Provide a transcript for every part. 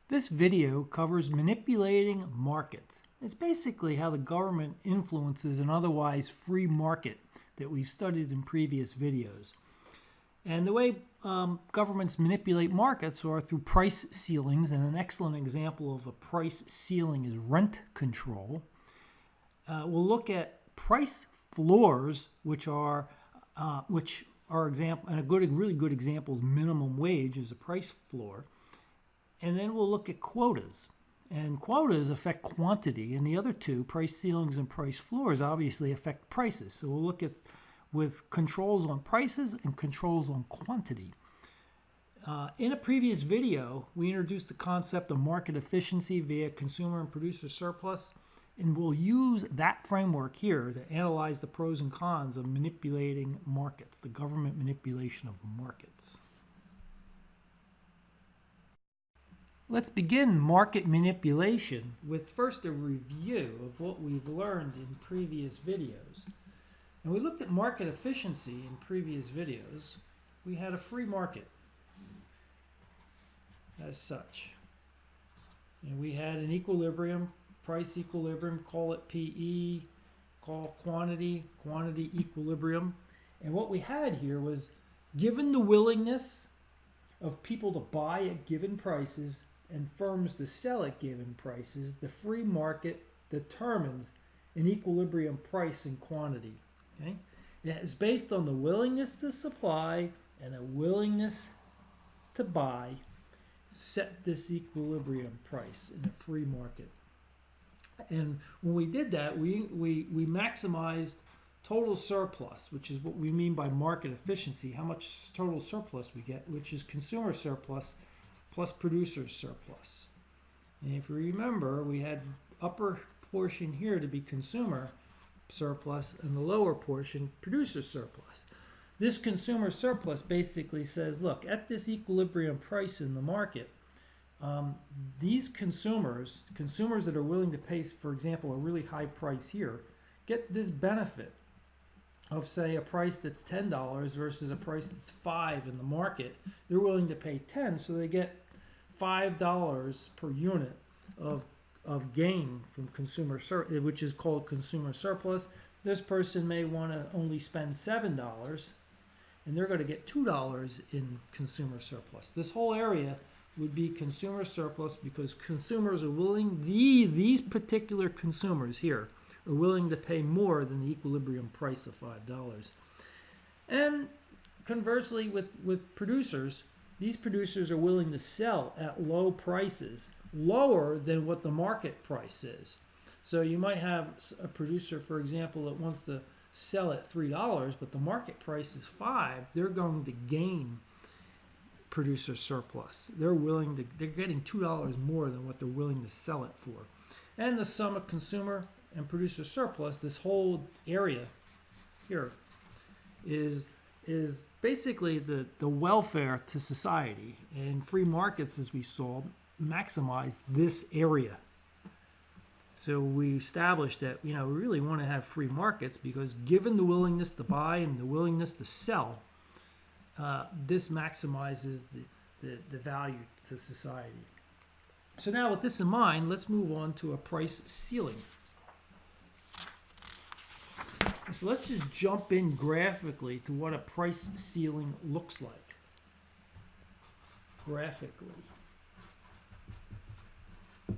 This video covers manipulating markets. It's basically how the government influences an otherwise free market that we've studied in previous videos. And the way governments manipulate markets are through price ceilings, and an excellent example of a price ceiling is rent control. We'll look at price floors, which are example, and really good example is minimum wage is a price floor. And then we'll look at quotas. And quotas affect quantity, and the other two, price ceilings and price floors, obviously affect prices. So we'll look at with controls on prices and controls on quantity. In a previous video, we introduced the concept of market efficiency via consumer and producer surplus, and we'll use that framework here to analyze the pros and cons of manipulating markets, the government manipulation of markets. Let's begin market manipulation with first a review of what we've learned in previous videos. And we looked at market efficiency in previous videos. We had a free market as such. And we had an equilibrium, price equilibrium, call it PE, call quantity equilibrium. And what we had here was, given the willingness of people to buy at given prices and firms to sell at given prices, the free market determines an equilibrium price and quantity. Okay? It is based on the willingness to supply and a willingness to buy, set this equilibrium price in a free market. And when we did that, we maximized total surplus, which is what we mean by market efficiency, how much total surplus we get, which is consumer surplus plus producer surplus. And if you remember, we had upper portion here to be consumer surplus and the lower portion producer surplus. This consumer surplus basically says, look, at this equilibrium price in the market, these consumers that are willing to pay, for example, a really high price here, get this benefit of, say, a price that's $10 versus a price that's $5 in the market. They're willing to pay $10, so they get $5 per unit of gain from consumer which is called consumer surplus. This person may want to only spend $7, and they're going to get $2 in consumer surplus. This whole area would be consumer surplus because consumers are willing, these particular consumers here are willing to pay more than the equilibrium price of $5. And conversely, with producers, these producers are willing to sell at low prices, lower than what the market price is. So you might have a producer, for example, that wants to sell at $3, but the market price is $5. They're going to gain producer surplus. They're getting $2 more than what they're willing to sell it for. And the sum of consumer and producer surplus, this whole area here, is basically the welfare to society. And free markets, as we saw, maximize this area. So we established that we really want to have free markets because given the willingness to buy and the willingness to sell, this maximizes the value to society. So now with this in mind, let's move on to a price ceiling. So let's just jump in graphically to what a price ceiling looks like. Graphically. Draw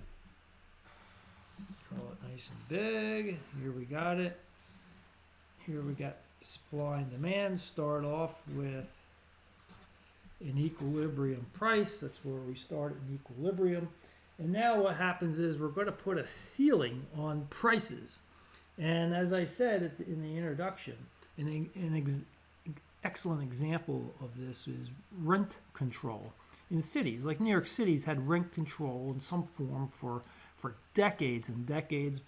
it nice and big. Here we got it. Here we got supply and demand. Start off with an equilibrium price. That's where we start in equilibrium. And now what happens is we're going to put a ceiling on prices. And as I said in the introduction, an excellent example of this is rent control. In cities, like New York City's had rent control in some form for decades and decades.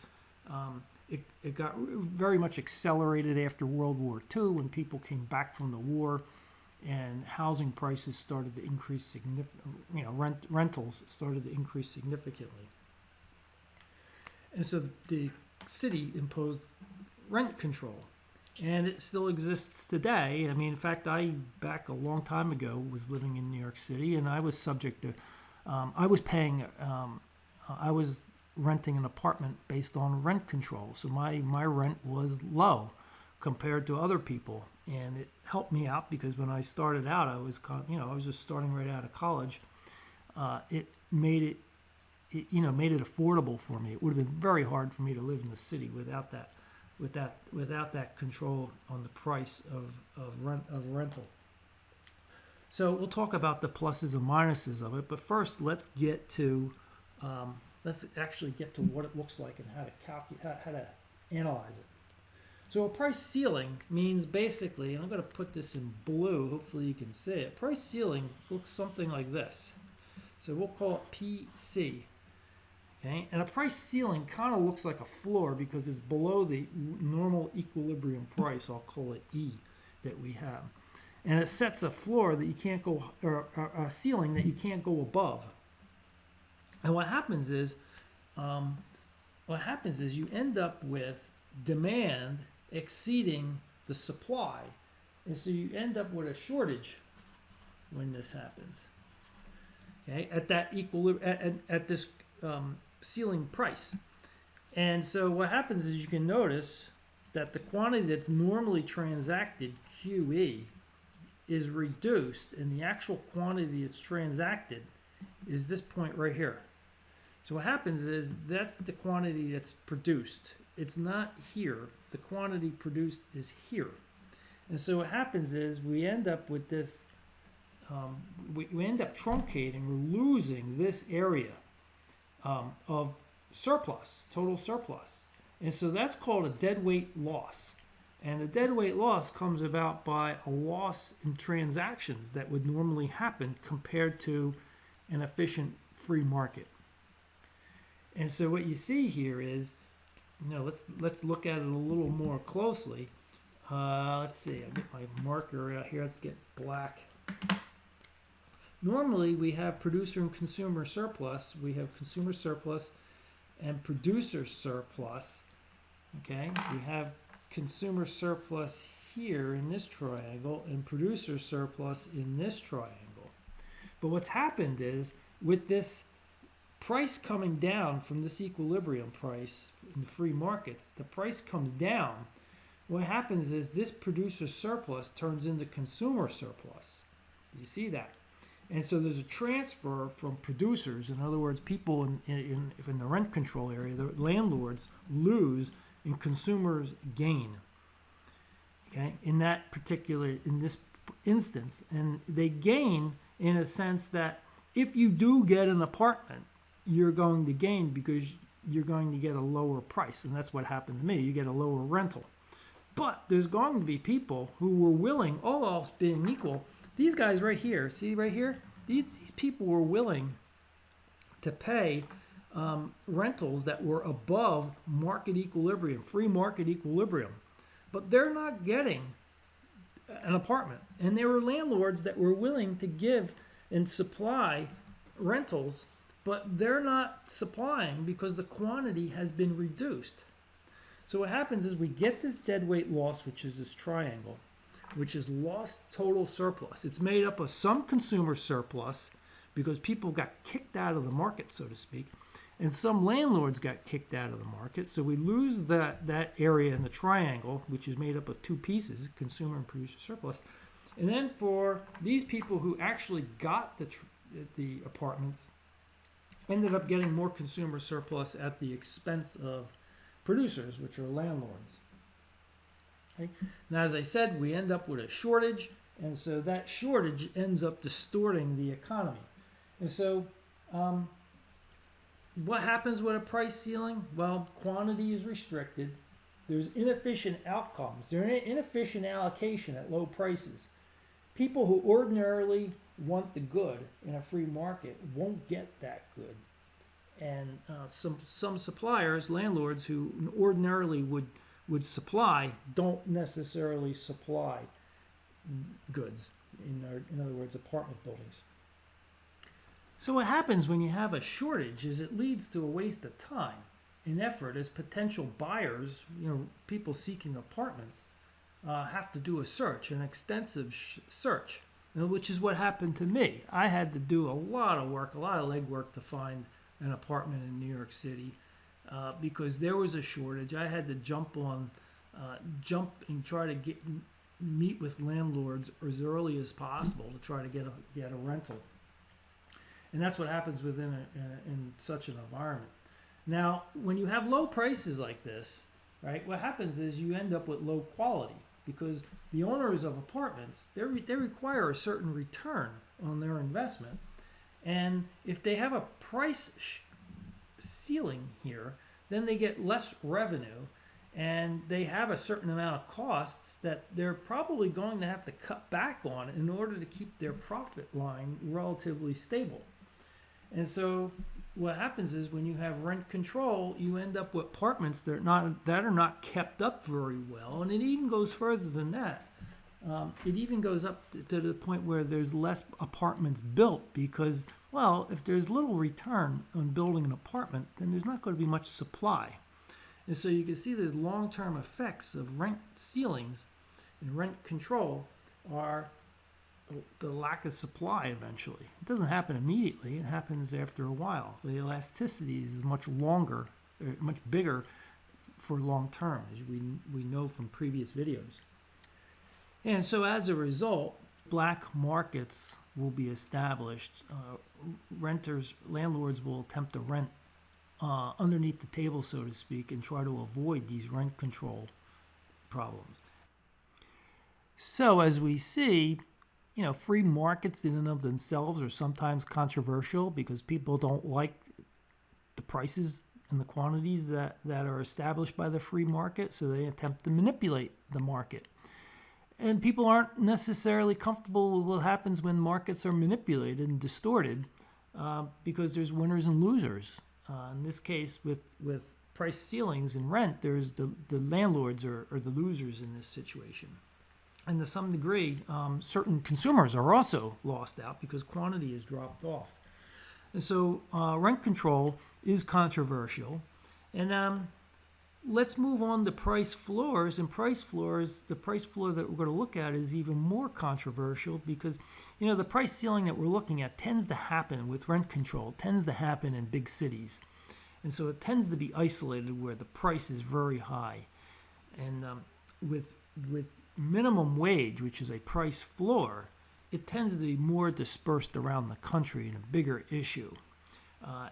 It got very much accelerated after World War II when people came back from the war and housing prices started to increase significantly, rentals started to increase significantly. And so the city imposed rent control, and it still exists today. I mean, in fact, back a long time ago was living in New York City, and I was subject to I was paying, I was renting an apartment based on rent control. So my rent was low compared to other people. And it helped me out because when I started out, I was, I was just starting right out of college. It made it affordable for me. It would have been very hard for me to live in the city without that control on the price of rental. So we'll talk about the pluses and minuses of it, but first let's actually get to what it looks like and how to calculate, how to analyze it. So a price ceiling means basically, and I'm going to put this in blue, hopefully you can see it. Price ceiling looks something like this. So we'll call it PC. Okay, and a price ceiling kind of looks like a floor because it's below the normal equilibrium price. I'll call it E that we have, and it sets a floor that you can't go, or a ceiling that you can't go above. And what happens is you end up with demand exceeding the supply, and so you end up with a shortage when this happens. Okay, at that at this ceiling price. And so what happens is you can notice that the quantity that's normally transacted, QE, is reduced, and the actual quantity that's transacted is this point right here. So what happens is that's the quantity that's produced. It's not here. The quantity produced is here. And so what happens is we end up with this, we end up truncating or losing this area of surplus, total surplus. And so that's called a deadweight loss. And the deadweight loss comes about by a loss in transactions that would normally happen compared to an efficient free market. And so what you see here is, let's look at it a little more closely. Let's see, I'll get my marker out here. Let's get black. Normally, we have producer and consumer surplus. We have consumer surplus and producer surplus. Okay, we have consumer surplus here in this triangle and producer surplus in this triangle. But what's happened is with this price coming down from this equilibrium price in the free markets, the price comes down. What happens is this producer surplus turns into consumer surplus. Do you see that? And so there's a transfer from producers, in other words, people in the rent control area, the landlords lose and consumers gain. Okay, in this instance, and they gain in a sense that if you do get an apartment, you're going to gain because you're going to get a lower price, and that's what happened to me. You get a lower rental. But there's going to be people who were willing, all else being equal. These guys right here, see right here? These people were willing to pay rentals that were above market equilibrium, free market equilibrium. But they're not getting an apartment. And there were landlords that were willing to give and supply rentals, but they're not supplying because the quantity has been reduced. So what happens is we get this deadweight loss, which is this triangle, which is lost total surplus. It's made up of some consumer surplus because people got kicked out of the market, so to speak, and some landlords got kicked out of the market. So we lose that area in the triangle, which is made up of two pieces, consumer and producer surplus. And then for these people who actually got the apartments, ended up getting more consumer surplus at the expense of producers, which are landlords. Okay? Now, as I said, we end up with a shortage, and so that shortage ends up distorting the economy. And so what happens with a price ceiling? Well, quantity is restricted. There's inefficient outcomes. There's inefficient allocation at low prices. People who ordinarily want the good in a free market won't get that good. And some suppliers, landlords who ordinarily would supply, don't necessarily supply goods, in other words, apartment buildings. So what happens when you have a shortage is it leads to a waste of time and effort as potential buyers, people seeking apartments, have to do a search, an extensive search. which is what happened to me. I had to do a lot of work, a lot of legwork to find an apartment in New York City because there was a shortage. I had to jump and try to meet with landlords as early as possible to try to get a rental. And that's what happens in such an environment. Now, when you have low prices like this, right, what happens is you end up with low quality because the owners of apartments, they require a certain return on their investment. And if they have a price ceiling here, then they get less revenue and they have a certain amount of costs that they're probably going to have to cut back on in order to keep their profit line relatively stable. And so what happens is when you have rent control, you end up with apartments that are not kept up very well. And it even goes further than that. It even goes up to the point where there's less apartments built because, well, if there's little return on building an apartment, then there's not going to be much supply. And so you can see there's long-term effects of rent ceilings and rent control are the lack of supply eventually. It doesn't happen immediately. It happens after a while. The elasticity is much longer, much bigger for long term, as we know from previous videos. And so as a result, black markets will be established. Landlords will attempt to rent underneath the table, so to speak, and try to avoid these rent control problems. So as we see, free markets in and of themselves are sometimes controversial because people don't like the prices and the quantities that are established by the free market, so they attempt to manipulate the market. And people aren't necessarily comfortable with what happens when markets are manipulated and distorted because there's winners and losers. In this case, with price ceilings and rent, there's the landlords are the losers in this situation. And to some degree, certain consumers are also lost out because quantity has dropped off. And so rent control is controversial. And let's move on to price floors. And price floors, the price floor that we're going to look at is even more controversial because, the price ceiling that we're looking at tends to happen with rent control, tends to happen in big cities. And so it tends to be isolated where the price is very high. And with minimum wage, which is a price floor, it tends to be more dispersed around the country and a bigger issue.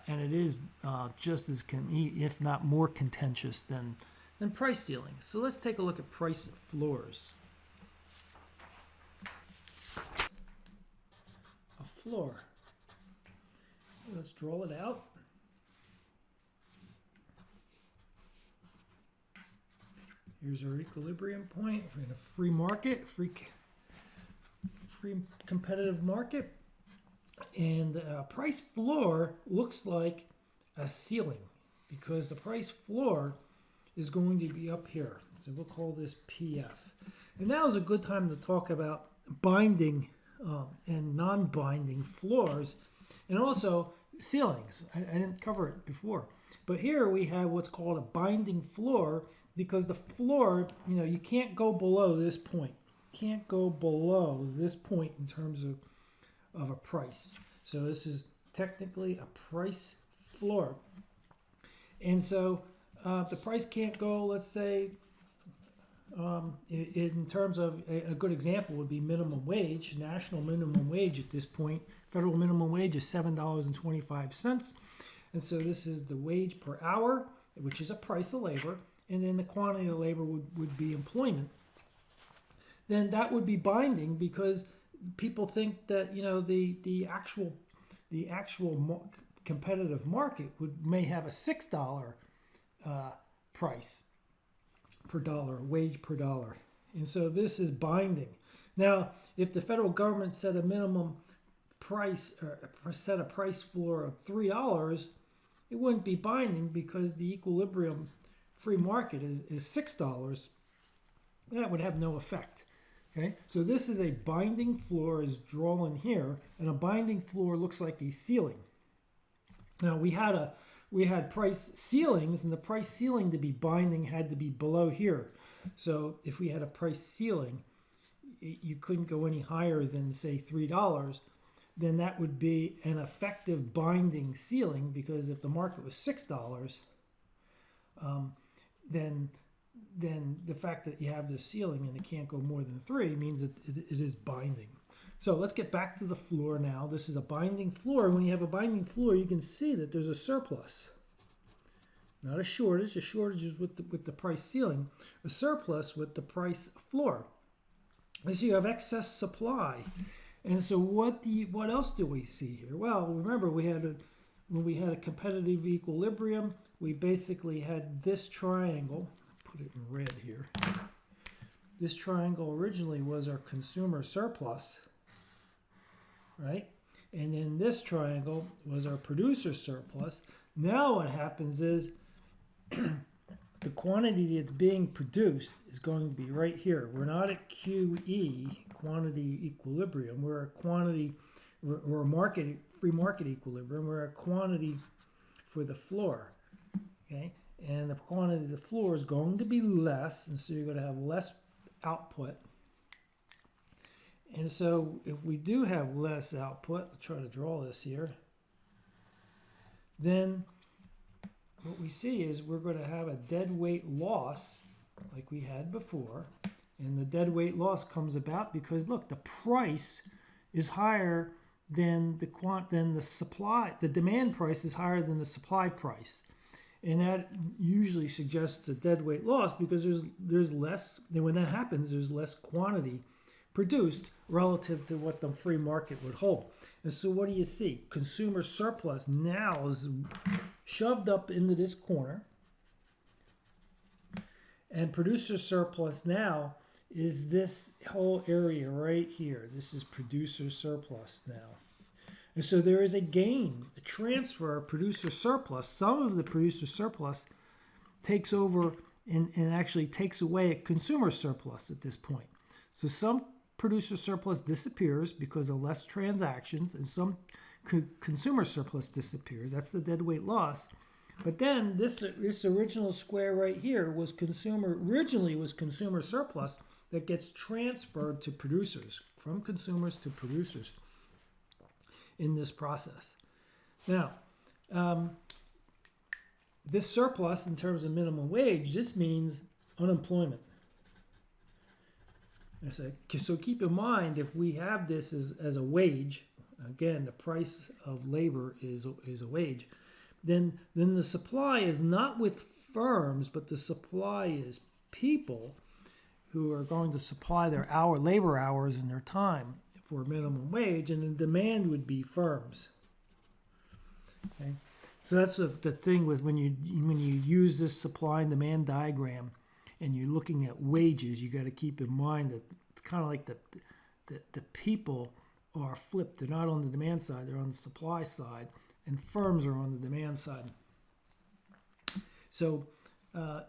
And it is just as, if not more contentious than price ceilings. So let's take a look at price floors. A floor. Let's draw it out. Here's our equilibrium point. We're in a free market, free competitive market. And the price floor looks like a ceiling because the price floor is going to be up here. So we'll call this PF. And now is a good time to talk about binding and non-binding floors and also ceilings. I didn't cover it before. But here we have what's called a binding floor because the floor, you can't go below this point. Can't go below this point in terms of a price. So this is technically a price floor. And so the price can't go, let's say, in terms of a good example would be minimum wage, national minimum wage at this point. Federal minimum wage is $7.25. And so this is the wage per hour, which is a price of labor. And then the quantity of labor would be employment. Then that would be binding because people think that the actual competitive market may have a $6 price per dollar, wage per dollar, and so this is binding. Now, if the federal government set a minimum price or set a price floor of $3, it wouldn't be binding because the equilibrium free market is $6. That would have no effect. Okay, so this is a binding floor is drawn here, and a binding floor looks like a ceiling. Now we had price ceilings, and the price ceiling to be binding had to be below here. So if we had a price ceiling, you couldn't go any higher than, say, $3, then that would be an effective binding ceiling, because if the market was $6, then the fact that you have this ceiling and it can't go more than 3 means that it is binding. So let's get back to the floor now. This is a binding floor. When you have a binding floor, you can see that there's a surplus. Not a shortage. A shortage is with the price ceiling. A surplus with the price floor. And so you have excess supply. And so what else do we see here? Well, remember when we had a competitive equilibrium, we basically had this triangle. Put it in red here. This triangle originally was our consumer surplus, right? And then this triangle was our producer surplus. Now what happens is the quantity that's being produced is going to be right here. We're not at QE, quantity equilibrium. We're at quantity, or free market equilibrium. We're at quantity for the floor, okay? And the quantity of the floor is going to be less, and so you're going to have less output. And so if we do have less output, I'll try to draw this here, then what we see is we're going to have a dead weight loss like we had before. And the dead weight loss comes about because, look, the price is higher than the supply. The demand price is higher than the supply price. And that usually suggests a dead weight loss, because there's less, and when that happens, there's less quantity produced relative to what the free market would hold. And so what do you see? Consumer surplus now is shoved up into this corner, and producer surplus now is this whole area right here. This is producer surplus now. And so there is a gain, a transfer of producer surplus. Some of the producer surplus takes over and actually takes away a consumer surplus at this point. So some producer surplus disappears because of less transactions, and some consumer surplus disappears. That's the deadweight loss. But then this original square right here was originally was consumer surplus that gets transferred to producers, from consumers to producers in this process. Now, this surplus in terms of minimum wage just means unemployment. So keep in mind, if we have this as a wage, again, the price of labor is a wage, then the supply is not with firms, but the supply is people who are going to supply their labor hours and their time for minimum wage, and the demand would be firms. Okay, so that's the thing with when you use this supply and demand diagram, and you're looking at wages, you got to keep in mind that it's kind of like the people are flipped. They're not on the demand side; they're on the supply side, and firms are on the demand side. So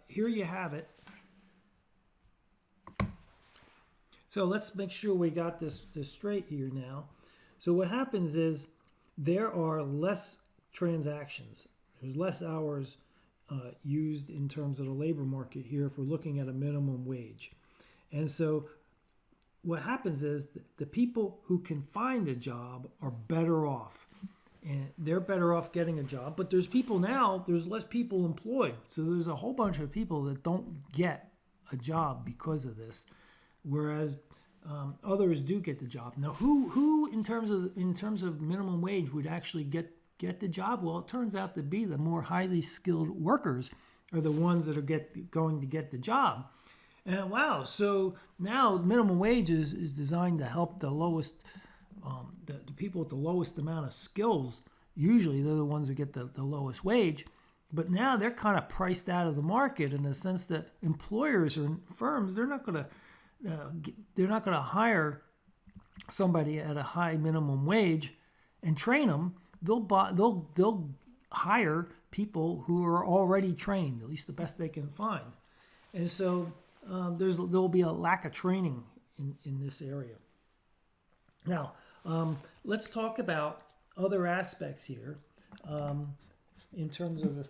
here you have it. So let's make sure we got this straight here now. So what happens is there are less transactions. There's less hours used in terms of the labor market here if we're looking at a minimum wage. And so what happens is the people who can find a job are better off. And they're better off getting a job. But there's less people employed. So there's a whole bunch of people that don't get a job because of this. Whereas others do get the job. Now, who in terms of minimum wage would actually get the job? Well, it turns out to be the more highly skilled workers are the ones that are going to get the job. And wow, so now minimum wage is designed to help the lowest, the people with the lowest amount of skills. Usually, they're the ones who get the lowest wage. But now they're kind of priced out of the market in the sense that employers or firms, they're not going to hire somebody at a high minimum wage and train them. They'll hire people who are already trained, at least the best they can find. And so there'll be a lack of training in this area. Now, let's talk about other aspects here in terms of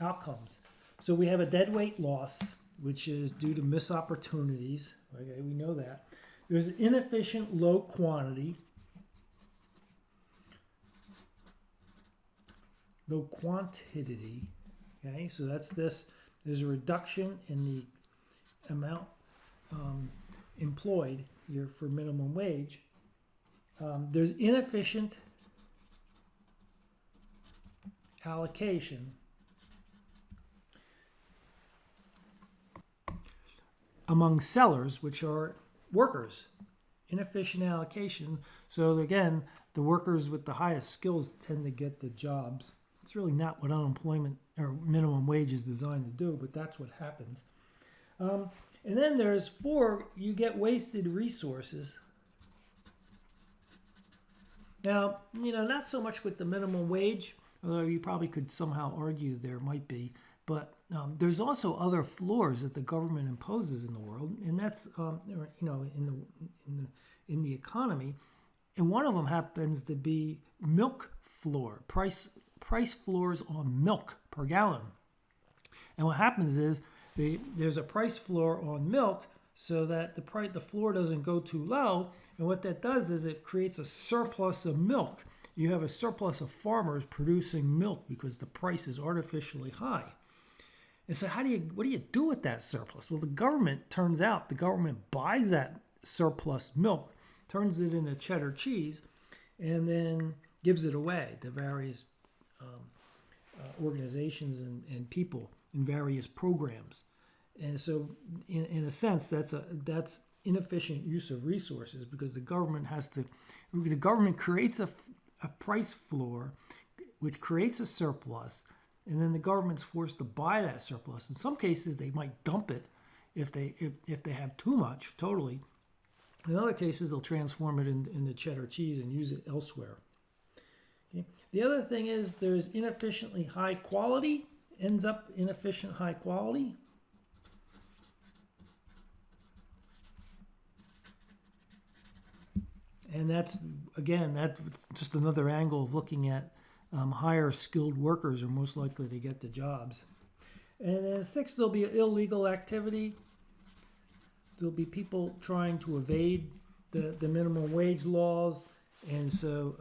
outcomes. So we have a deadweight loss, which is due to missed opportunities. Okay, we know that. There's inefficient low quantity, low quantity. Okay, so that's this. There's a reduction in the amount employed here for minimum wage. There's inefficient allocation among sellers, which are workers. Inefficient allocation. So again, the workers with the highest skills tend to get the jobs. It's really not what unemployment or minimum wage is designed to do, but that's what happens. And then there's 4, you get wasted resources. Now, not so much with the minimum wage, although you probably could somehow argue there might be, but there's also other floors that the government imposes in the world, and that's in the economy, and one of them happens to be milk floor, price floors on milk per gallon. And what happens is there's a price floor on milk so that the floor doesn't go too low, and what that does is it creates a surplus of milk. You have a surplus of farmers producing milk because the price is artificially high. And so what do you do with that surplus? Well, the government buys that surplus milk, turns it into cheddar cheese, and then gives it away to various organizations and people in various programs. And so in a sense, that's inefficient use of resources, because the government creates a price floor which creates a surplus, and then the government's forced to buy that surplus. In some cases, they might dump it if they have too much totally. In other cases, they'll transform it into cheddar cheese and use it elsewhere. Okay. The other thing is there's inefficiently high quality, ends up inefficient high quality. And that's just another angle of looking at higher skilled workers are most likely to get the jobs. And then 6, there'll be illegal activity. There'll be people trying to evade the minimum wage laws. And so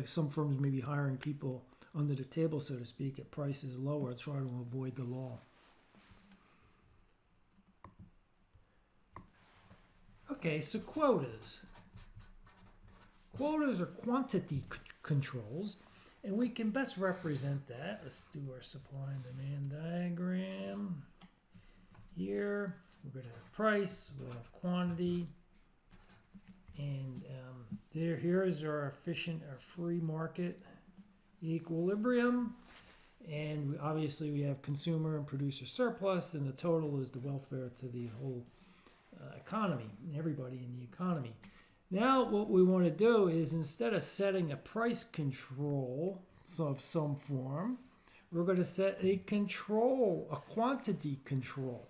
some firms may be hiring people under the table, so to speak, at prices lower, try to avoid the law. Okay, so quotas. Quotas are quantity controls, and we can best represent that. Let's do our supply and demand diagram. Here, we're going to have price, we'll have quantity, and here's our free market equilibrium. And obviously we have consumer and producer surplus, and the total is the welfare to the whole economy, everybody in the economy. Now what we want to do is, instead of setting a price control of some form, we're going to set a quantity control.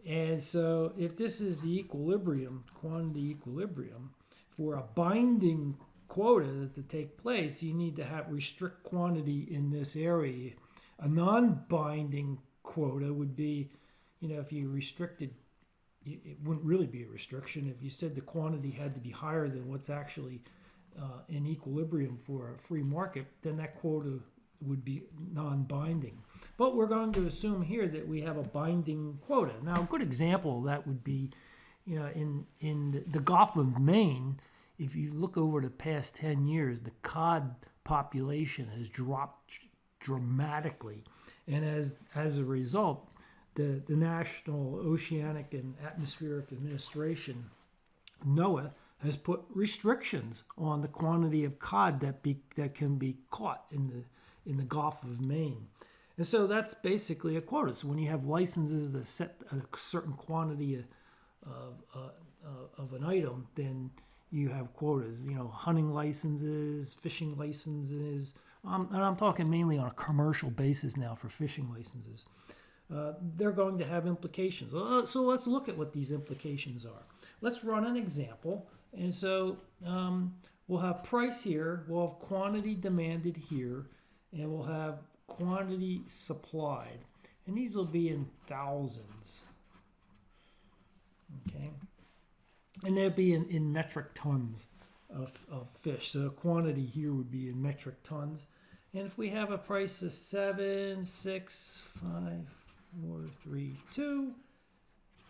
And so if this is the equilibrium, quantity equilibrium, for a binding quota to take place, you need to restrict quantity in this area. A non-binding quota would be, if you restricted, it wouldn't really be a restriction. If you said the quantity had to be higher than what's actually in equilibrium for a free market, then that quota would be non-binding. But we're going to assume here that we have a binding quota. Now, a good example of that would be, in the Gulf of Maine. If you look over the past 10 years, the cod population has dropped dramatically, and as a result, the National Oceanic and Atmospheric Administration, NOAA, has put restrictions on the quantity of cod that can be caught in the Gulf of Maine. And so that's basically a quota. So when you have licenses that set a certain quantity of an item, then you have quotas. Hunting licenses, fishing licenses. And I'm talking mainly on a commercial basis now for fishing licenses. They're going to have implications. So let's look at what these implications are. Let's run an example. And so we'll have price here, we'll have quantity demanded here, and we'll have quantity supplied. And these will be in thousands. Okay, and that'd be in metric tons of fish. So the quantity here would be in metric tons. And if we have a price of 7, 6, 5, 4, 3, 2,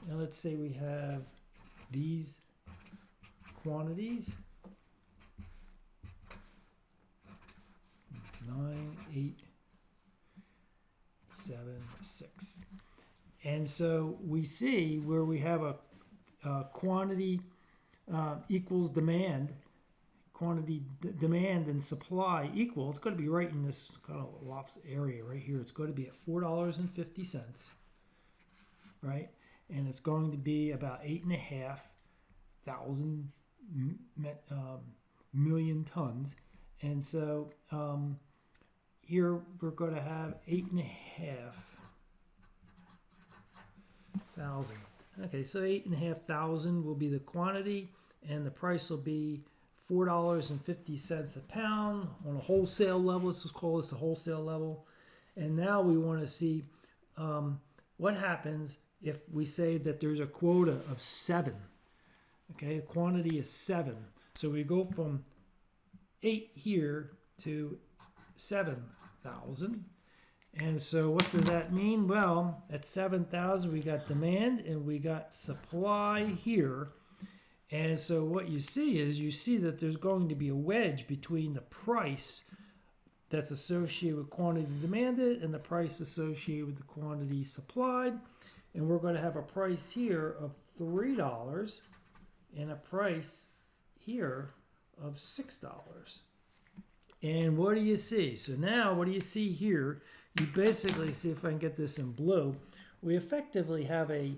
and let's say we have these quantities, it's 9, 8, 7, 6. And so we see where we have a quantity equals demand, demand and supply equal. It's going to be right in this kind of lops area right here. It's going to be at $4.50, right? And it's going to be about 8.5 thousand million tons. And so here we're going to have 8.5 thousand. Okay, so 8.5 thousand will be the quantity, and the price will be $4.50 a pound on a wholesale level. Let's just call this a wholesale level. And now we want to see what happens if we say that there's a quota of 7. Okay, the quantity is 7. So we go from 8 here to 7,000. And so what does that mean? Well, at 7,000 we got demand and we got supply here. And so what you see is that there's going to be a wedge between the price that's associated with quantity demanded and the price associated with the quantity supplied. And we're going to have a price here of $3 and a price here of $6. And what do you see? So now what do you see here? You basically see, if I can get this in blue, we effectively have a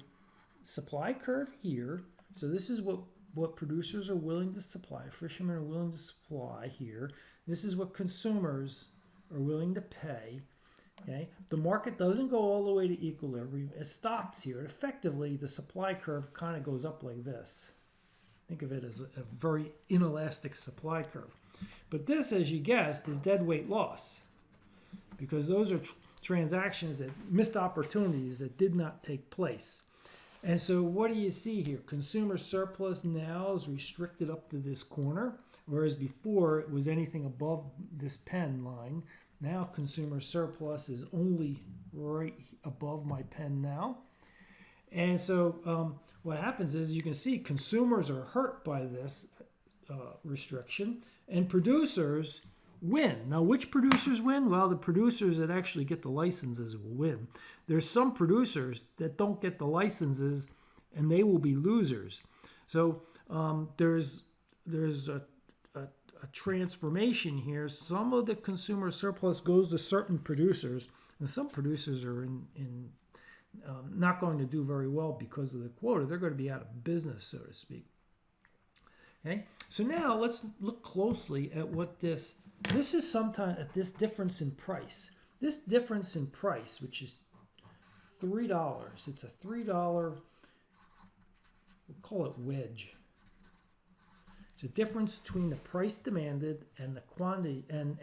supply curve here. So this is what producers are willing to supply, fishermen are willing to supply here. This is what consumers are willing to pay. Okay, the market doesn't go all the way to equilibrium. It stops here. And effectively, the supply curve kind of goes up like this. Think of it as a very inelastic supply curve. But this, as you guessed, is deadweight loss, because those are transactions that missed opportunities that did not take place. And so what do you see here? Consumer surplus now is restricted up to this corner, whereas before it was anything above this pen line. Now consumer surplus is only right above my pen now. And so what happens is, you can see consumers are hurt by this restriction, and producers win. Now, which producers win? Well, the producers that actually get the licenses will win. There's some producers that don't get the licenses, and they will be losers. So there's a transformation here. Some of the consumer surplus goes to certain producers, and some producers are not going to do very well because of the quota. They're going to be out of business, so to speak. Okay, so now let's look closely at what this is. Sometimes at this difference in price. This difference in price, which is $3. It's a $3, we'll call it wedge. It's a difference between the price demanded and the quantity and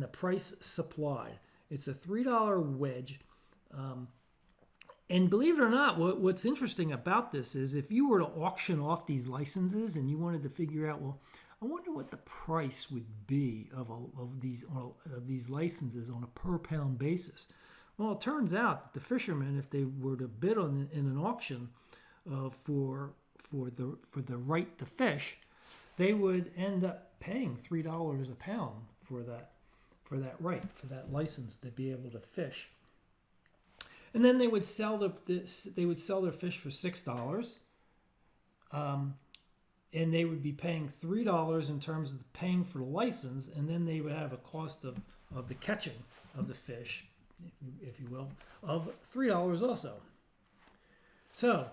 the price supplied. It's a $3 wedge. And believe it or not, what's interesting about this is, if you were to auction off these licenses and you wanted to figure out, well, I wonder what the price would be of these licenses on a per pound basis. Well, it turns out that the fishermen, if they were to bid in an auction for the right to fish, they would end up paying $3 a pound for that license to be able to fish. And then they would sell their fish for $6, and they would be paying $3 in terms of paying for the license, and then they would have a cost of the catching of the fish, if you will, of $3 also. So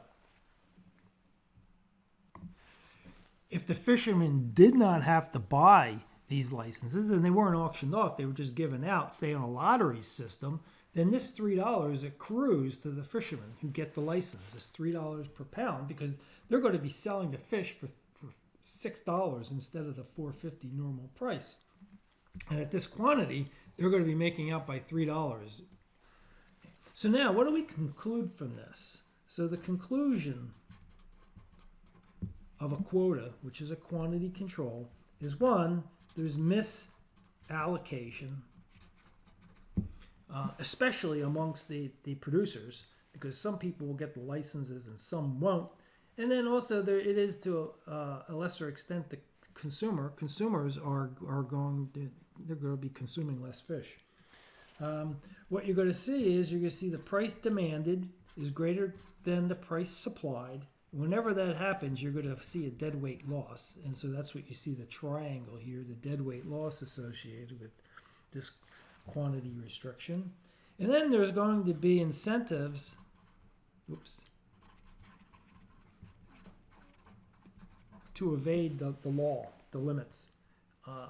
if the fishermen did not have to buy these licenses and they weren't auctioned off, they were just given out, say on a lottery system, then this $3 accrues to the fishermen who get the license. It's $3 per pound, because they're going to be selling the fish for $6 instead of the $4.50 normal price. And at this quantity, they're going to be making out by $3. So now, what do we conclude from this? So the conclusion of a quota, which is a quantity control, is one, there's misallocation, especially amongst the producers, because some people will get the licenses and some won't. And then also it is to a lesser extent the consumers are going to be consuming less fish. What you're going to see is you're going to see the price demanded is greater than the price supplied. Whenever that happens, you're going to see a deadweight loss. And so that's what you see, the triangle here, the deadweight loss associated with this quantity restriction. And then there's going to be incentives, to evade the law, the limits.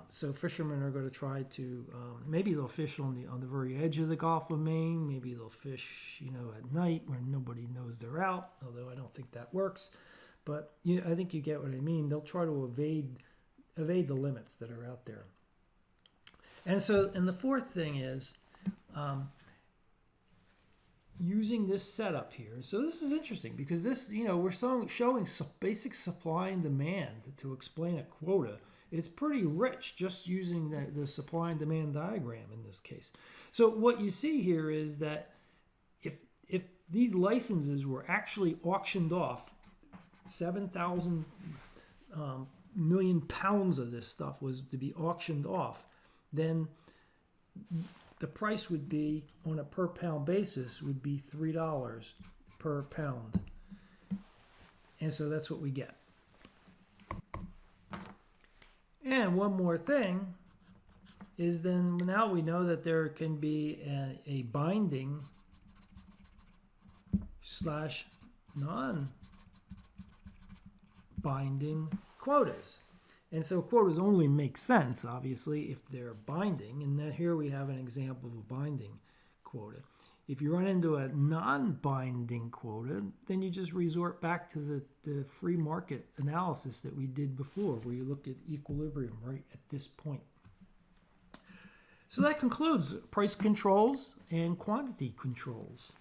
So fishermen are going to try to, maybe they'll fish on the very edge of the Gulf of Maine. Maybe they'll fish, at night when nobody knows they're out, although I don't think that works. But I think you get what I mean. They'll try to evade the limits that are out there. And the fourth thing is using this setup here. So this is interesting because this, we're showing basic supply and demand to explain a quota. It's pretty rich just using the supply and demand diagram in this case. So what you see here is that if these licenses were actually auctioned off, 7,000 million pounds of this stuff was to be auctioned off, then the price would be, on a per pound basis, would be $3 per pound. And so that's what we get. And one more thing is then now we know that there can be a binding / non-binding quotas. And so quotas only make sense, obviously, if they're binding. And that here we have an example of a binding quota. If you run into a non-binding quota, then you just resort back to the free market analysis that we did before, where you look at equilibrium right at this point. So that concludes price controls and quantity controls.